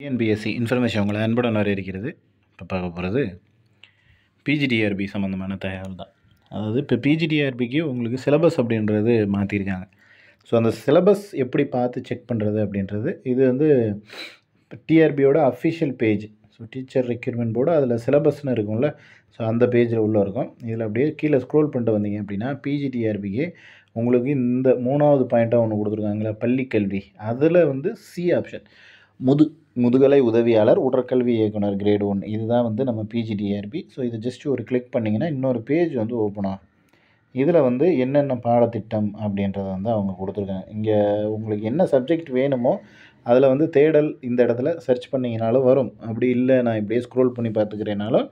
TNPSC information உங்களை அன்புடன் வரவேற்கிறது. இப்போ பார்க்க போகிறது பிஜிடிஆர்பி சம்மந்தமான தகவல் தான். அதாவது இப்போ பிஜிடிஆர்பிக்கு உங்களுக்கு சிலபஸ் அப்படின்றது மாற்றிருக்காங்க. ஸோ அந்த சிலபஸ் எப்படி பார்த்து செக் பண்ணுறது அப்படின்றது இது வந்து டிஆர்பியோட official page. So teacher requirement board அதில் சிலபஸ்னு இருக்கும்ல, ஸோ அந்த பேஜில் உள்ளே இருக்கும். இதில் அப்படியே கீழே ஸ்க்ரோல் பண்ணிட்டு வந்தீங்க அப்படின்னா பிஜிடிஆர்பிக்கு உங்களுக்கு இந்த 3வது பாயிண்ட்டாக ஒன்று கொடுத்துருக்காங்களா, பள்ளிக்கல்வி. அதில் வந்து சி ஆப்ஷன் முதுகலை உதவியாளர் உடற்கல்வி இயக்குனர் கிரேட் 1 இதுதான் வந்து நம்ம பிஜிடிஆர்பி. ஸோ இது ஜஸ்ட் ஒரு கிளிக் பண்ணிங்கன்னா இன்னொரு பேஜ் வந்து ஓப்பன் ஆகும். இதில் வந்து என்னென்ன பாடத்திட்டம் அப்படின்றத வந்து அவங்க கொடுத்துருக்காங்க. இங்கே உங்களுக்கு என்ன சப்ஜெக்ட் வேணுமோ அதில் வந்து தேடல் இந்த இடத்துல சர்ச் பண்ணிங்கனாலும் வரும். அப்படி இல்லை நான் இப்படியே ஸ்க்ரோல் பண்ணி பார்த்துக்கிறேனாலும்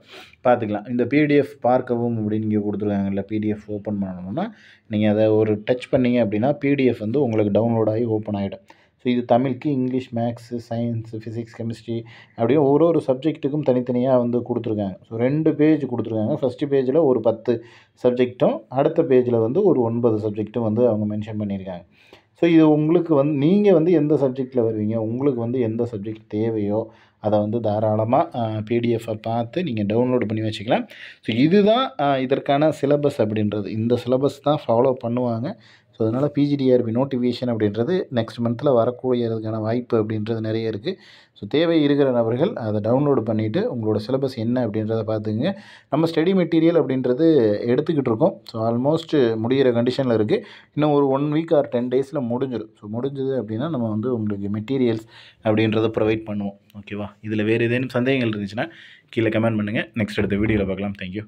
பார்த்துக்கலாம். இந்த பிடிஎஃப் பார்க்கவும் அப்படின்னு இங்கே கொடுத்துருக்காங்கல்ல, பிடிஎஃப் ஓப்பன் பண்ணணும்னா நீங்கள் அதை ஒரு டச் பண்ணிங்க அப்படின்னா பிடிஎஃப் வந்து உங்களுக்கு டவுன்லோட் ஆகி ஓப்பன் ஆகிடும். ஸோ இது தமிழுக்கு, English, maths, science, physics, chemistry அப்படியே ஒரு சப்ஜெக்ட்டுக்கும் தனித்தனியாக வந்து கொடுத்துருக்காங்க. ஸோ 2 பேஜ் கொடுத்துருக்காங்க. ஃபஸ்ட்டு பேஜில் ஒரு 10 சப்ஜெக்ட்டும், அடுத்த பேஜில் வந்து ஒரு 9 சப்ஜெக்ட்டும் வந்து அவங்க மென்ஷன் பண்ணியிருக்காங்க. ஸோ இது உங்களுக்கு வந்து நீங்கள் வந்து எந்த சப்ஜெக்டில் வருவீங்க, உங்களுக்கு வந்து எந்த சப்ஜெக்ட் தேவையோ அதை வந்து தாராளமாக பிடிஎஃப்பை பார்த்து நீங்கள் டவுன்லோடு பண்ணி வச்சுக்கலாம். ஸோ இதுதான் இதற்கான சிலபஸ் அப்படின்றது. இந்த சிலபஸ் தான் ஃபாலோ பண்ணுவாங்க. ஸோ அதனால் பிஜிடிஆர்பி நோட்டிஃபிகேஷன் அப்படின்றது நெக்ஸ்ட் மந்தில் வரக்கூடியதுக்கான வாய்ப்பு அப்படின்றது நிறைய இருக்குது. ஸோ தேவை இருக்கிற நபர்கள் அதை டவுன்லோடு பண்ணிவிட்டு உங்களோட சிலபஸ் என்ன அப்படின்றத பார்த்துக்குங்க. நம்ம ஸ்டடி மெட்டீரியல் அப்படின்றது எடுத்துக்கிட்டு இருக்கோம். ஸோ ஆல்மோஸ்ட் முடிகிற கண்டிஷனில் இருக்குது. இன்னும் ஒரு 1 வீக் ஆர் 10 டேஸில் முடிஞ்சிடும். ஸோ முடிஞ்சது அப்படின்னா நம்ம வந்து உங்களுக்கு மெட்டீரியல்ஸ் அப்படின்றத ப்ரொவைட் பண்ணுவோம். ஓகேவா? இதில் வேறு ஏதேனும் சந்தேகங்கள் இருந்துச்சுன்னா கீழே கமெண்ட் பண்ணுங்கள். நெக்ஸ்ட் அடுத்த வீடியோவில் பார்க்கலாம். தேங்க்யூ.